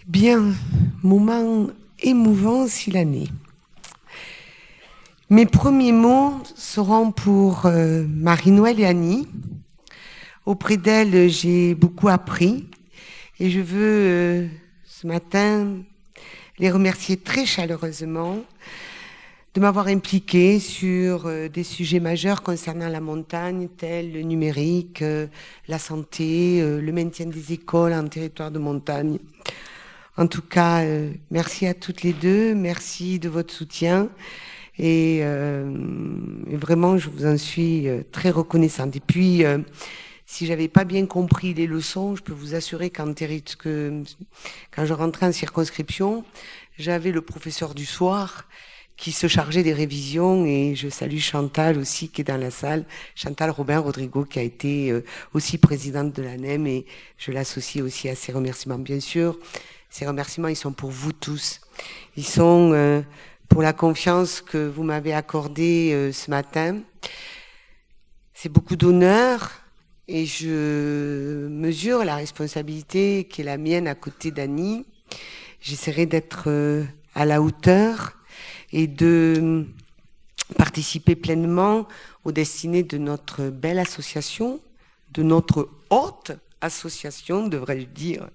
Bien, moment émouvant s'il en est. Mes premiers mots seront pour Marie-Noël et Annie. Auprès d'elles, j'ai beaucoup appris et je veux ce matin les remercier très chaleureusement de m'avoir impliquée sur des sujets majeurs concernant la montagne, tels le numérique, la santé, le maintien des écoles en territoire de montagne. En tout cas, merci à toutes les deux, merci de votre soutien et vraiment je vous en suis très reconnaissante. Et puis, si j'avais pas bien compris les leçons, je peux vous assurer quand je rentrais en circonscription, j'avais le professeur du soir qui se chargeait des révisions et je salue Chantal aussi qui est dans la salle, Chantal Robin-Rodrigo qui a été aussi présidente de l'ANEM et je l'associe aussi à ces remerciements. Bien sûr, ces remerciements, ils sont pour vous tous. Ils sont pour la confiance que vous m'avez accordée ce matin. C'est beaucoup d'honneur et je mesure la responsabilité qui est la mienne à côté d'Annie. J'essaierai d'être à la hauteur et de participer pleinement aux destinées de notre belle association, de notre haute association, devrais-je dire,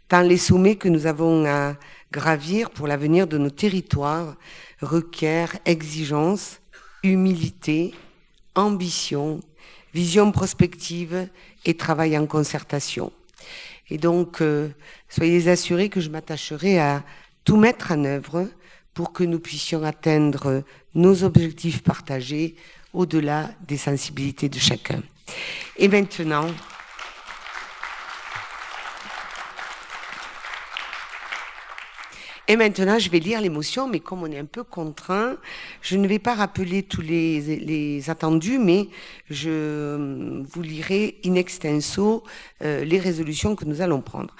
tant les sommets que nous avons à gravir pour l'avenir de nos territoires requièrent exigence, humilité, ambition, vision prospective et travail en concertation. Et donc, soyez assurés que je m'attacherai à tout mettre en œuvre pour que nous puissions atteindre nos objectifs partagés au-delà des sensibilités de chacun. Et maintenant, je vais lire les motions, mais comme on est un peu contraint, je ne vais pas rappeler tous les attendus, mais je vous lirai in extenso les résolutions que nous allons prendre.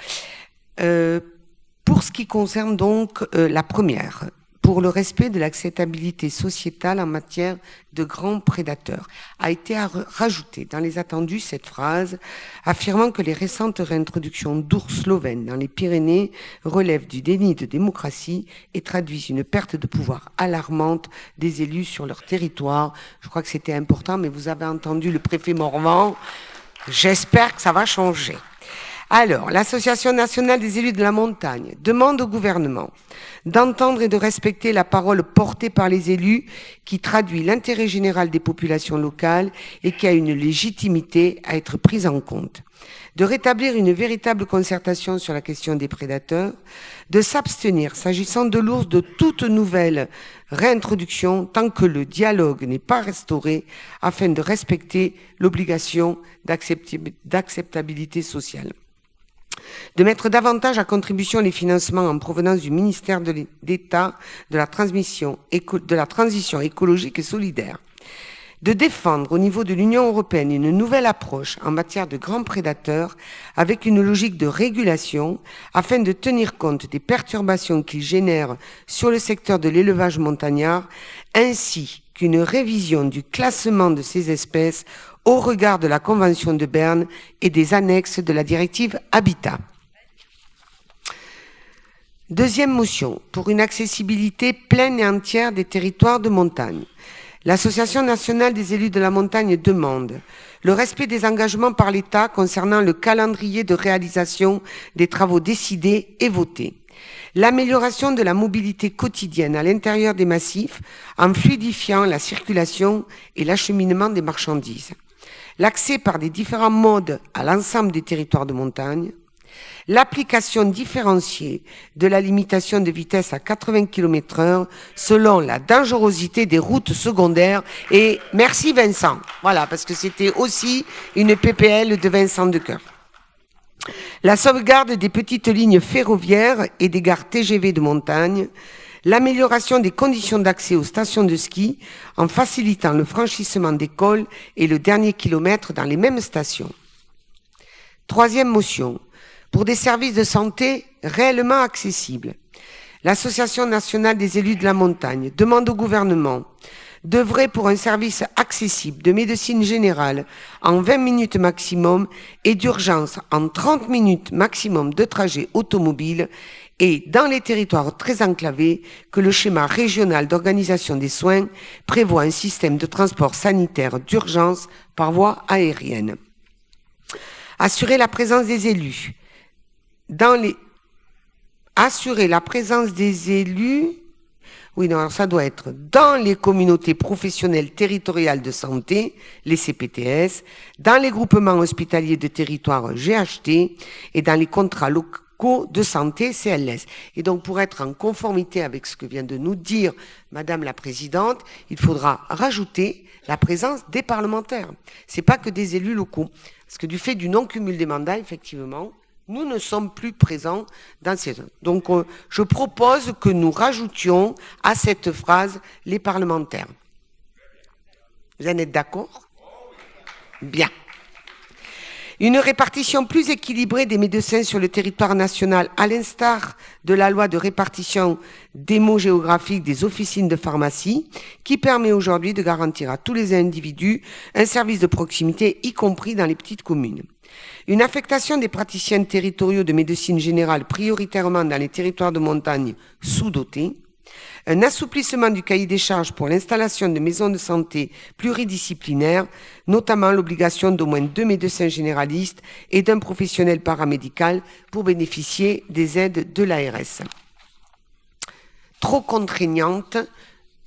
Pour ce qui concerne donc la première, pour le respect de l'acceptabilité sociétale en matière de grands prédateurs, a été rajoutée dans les attendus cette phrase affirmant que les récentes réintroductions d'ours slovènes dans les Pyrénées relèvent du déni de démocratie et traduisent une perte de pouvoir alarmante des élus sur leur territoire. Je crois que c'était important, mais vous avez entendu le préfet Morvan. J'espère que ça va changer. Alors, l'Association nationale des élus de la montagne demande au gouvernement d'entendre et de respecter la parole portée par les élus qui traduit l'intérêt général des populations locales et qui a une légitimité à être prise en compte, de rétablir une véritable concertation sur la question des prédateurs, de s'abstenir, s'agissant de l'ours, de toute nouvelle réintroduction tant que le dialogue n'est pas restauré afin de respecter l'obligation d'acceptabilité sociale. De mettre davantage à contribution les financements en provenance du ministère d'État de la transition écologique et solidaire. De défendre au niveau de l'Union européenne une nouvelle approche en matière de grands prédateurs avec une logique de régulation afin de tenir compte des perturbations qu'ils génèrent sur le secteur de l'élevage montagnard ainsi qu'une révision du classement de ces espèces au regard de la Convention de Berne et des annexes de la directive Habitat. Deuxième motion, pour une accessibilité pleine et entière des territoires de montagne. L'Association nationale des élus de la montagne demande le respect des engagements par l'État concernant le calendrier de réalisation des travaux décidés et votés. L'amélioration de la mobilité quotidienne à l'intérieur des massifs en fluidifiant la circulation et l'acheminement des marchandises. L'accès par des différents modes à l'ensemble des territoires de montagne. L'application différenciée de la limitation de vitesse à 80 km/h selon la dangerosité des routes secondaires. Et merci Vincent. Voilà, parce que c'était aussi une PPL de Vincent Decoeur. La sauvegarde des petites lignes ferroviaires et des gares TGV de montagne. L'amélioration des conditions d'accès aux stations de ski en facilitant le franchissement des cols et le dernier kilomètre dans les mêmes stations. Troisième motion. Pour des services de santé réellement accessibles. L'Association nationale des élus de la montagne demande au gouvernement d'œuvrer pour un service accessible de médecine générale en 20 minutes maximum et d'urgence en 30 minutes maximum de trajet automobile et dans les territoires très enclavés que le schéma régional d'organisation des soins prévoit un système de transport sanitaire d'urgence par voie aérienne. Assurer la présence des élus assurer la présence des élus, oui, non, alors ça doit être dans les communautés professionnelles territoriales de santé, les CPTS, dans les groupements hospitaliers de territoire GHT et dans les contrats locaux de santé CLS. Et donc, pour être en conformité avec ce que vient de nous dire Madame la Présidente, il faudra rajouter la présence des parlementaires. C'est pas que des élus locaux. Parce que du fait du non-cumul des mandats, effectivement, nous ne sommes plus présents dans ces zones. Donc, je propose que nous rajoutions à cette phrase les parlementaires. Vous en êtes d'accord? Bien. Une répartition plus équilibrée des médecins sur le territoire national, à l'instar de la loi de répartition démogéographique des officines de pharmacie, qui permet aujourd'hui de garantir à tous les individus un service de proximité, y compris dans les petites communes. Une affectation des praticiens territoriaux de médecine générale prioritairement dans les territoires de montagne sous-dotés, un assouplissement du cahier des charges pour l'installation de maisons de santé pluridisciplinaires, notamment l'obligation d'au moins 2 médecins généralistes et d'un professionnel paramédical pour bénéficier des aides de l'ARS. Trop contraignante.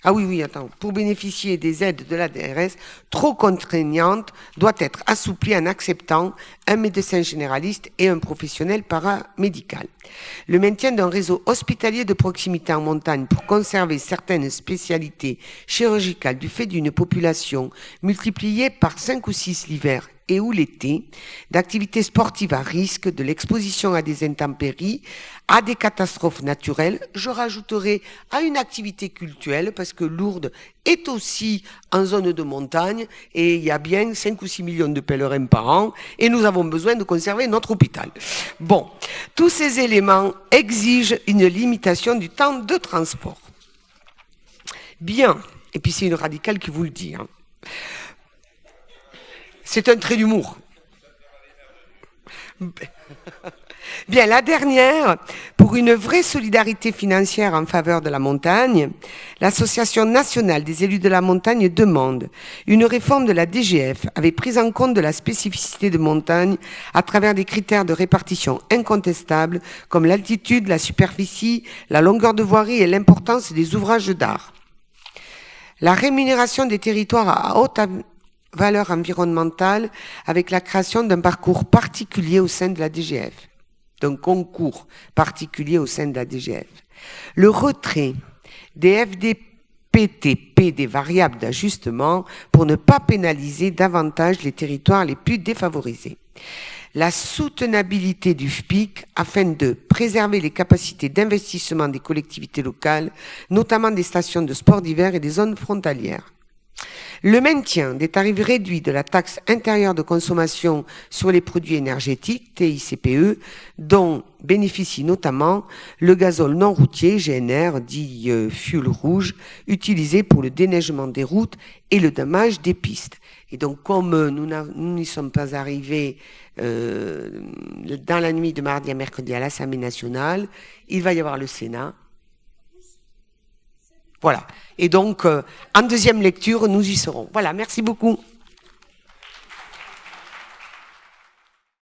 Ah oui, attends. Pour bénéficier des aides de la DRS, trop contraignante, doit être assouplie en acceptant un médecin généraliste et un professionnel paramédical. Le maintien d'un réseau hospitalier de proximité en montagne pour conserver certaines spécialités chirurgicales du fait d'une population multipliée par 5 ou 6 l'hiver et ou l'été, d'activités sportives à risque, de l'exposition à des intempéries, à des catastrophes naturelles. Je rajouterai à une activité cultuelle, parce que Lourdes est aussi en zone de montagne, et il y a bien 5 ou 6 millions de pèlerins par an, et nous avons besoin de conserver notre hôpital. Bon, tous ces éléments exigent une limitation du temps de transport. Bien, et puis c'est une radicale qui vous le dit, hein. C'est un trait d'humour. Bien, la dernière, pour une vraie solidarité financière en faveur de la montagne, l'Association nationale des élus de la montagne demande une réforme de la DGF avec prise en compte de la spécificité de montagne à travers des critères de répartition incontestables comme l'altitude, la superficie, la longueur de voirie et l'importance des ouvrages d'art. La rémunération des territoires à haute valeur environnementale avec la création d'un parcours particulier au sein de la DGF, d'un concours particulier au sein de la DGF. Le retrait des FDPTP des variables d'ajustement pour ne pas pénaliser davantage les territoires les plus défavorisés. La soutenabilité du FPIC afin de préserver les capacités d'investissement des collectivités locales, notamment des stations de sport d'hiver et des zones frontalières. Le maintien des tarifs réduits de la taxe intérieure de consommation sur les produits énergétiques, TICPE, dont bénéficie notamment le gazole non routier, GNR, dit fuel rouge, utilisé pour le déneigement des routes et le damage des pistes. Et donc, comme nous n'y sommes pas arrivés dans la nuit de mardi à mercredi à l'Assemblée nationale, il va y avoir le Sénat. Voilà. Et donc, en deuxième lecture, nous y serons. Voilà, merci beaucoup.